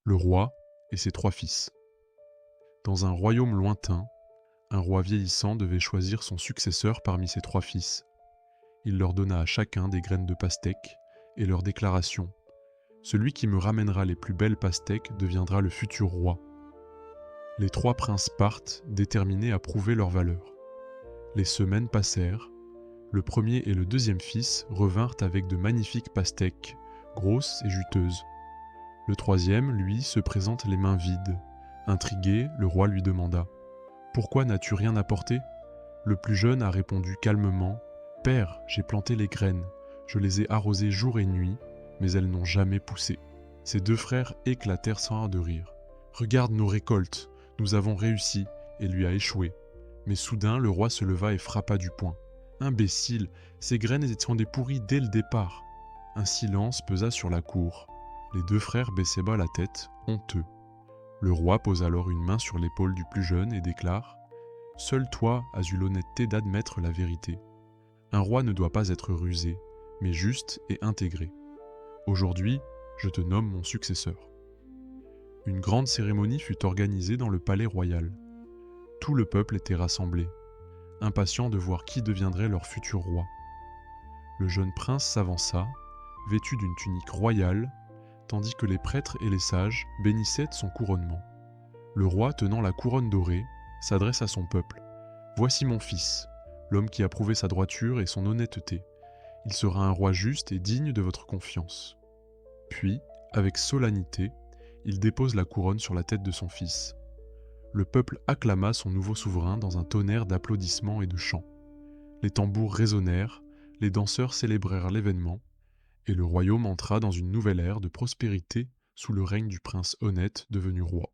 le roi et ses 3 fils. Dans un royaume lointain, un roi vieillissant devait choisir son successeur parmi ses 3 fils. Il leur donna à chacun des graines de pastèque et leur déclaration : celui qui me ramènera les plus belles pastèques deviendra le futur roi. Les 3 princes partent, déterminés à prouver leur valeur. Les semaines passèrent. Le premier et le deuxième fils revinrent avec de magnifiques pastèques, grosses et juteuses. Le troisième, lui, se présente les mains vides. Intrigué, le roi lui demanda : « Pourquoi n'as-tu rien apporté ?» Le plus jeune a répondu calmement : « Père, j'ai planté les graines, je les ai arrosées jour et nuit, mais elles n'ont jamais poussé. » Ses 2 frères éclatèrent sans rire de rire. « Regarde nos récoltes, nous avons réussi, » et lui a échoué. Mais soudain, le roi se leva et frappa du poing. « Imbécile, ces graines étaient des pourries dès le départ. » Un silence pesa sur la cour. Les 2 frères baissaient bas la tête, honteux. Le roi pose alors une main sur l'épaule du plus jeune et déclare : « Seul toi as eu l'honnêteté d'admettre la vérité. Un roi ne doit pas être rusé, mais juste et intégré. Aujourd'hui, je te nomme mon successeur. » Une grande cérémonie fut organisée dans le palais royal. Tout le peuple était rassemblé, impatient de voir qui deviendrait leur futur roi. Le jeune prince s'avança, vêtu d'une tunique royale, tandis que les prêtres et les sages bénissaient son couronnement. Le roi, tenant la couronne dorée, s'adresse à son peuple. « Voici mon fils, l'homme qui a prouvé sa droiture et son honnêteté. Il sera un roi juste et digne de votre confiance. » Puis, avec solennité, il dépose la couronne sur la tête de son fils. Le peuple acclama son nouveau souverain dans un tonnerre d'applaudissements et de chants. Les tambours résonnèrent, les danseurs célébrèrent l'événement, et le royaume entra dans une nouvelle ère de prospérité sous le règne du prince honnête devenu roi.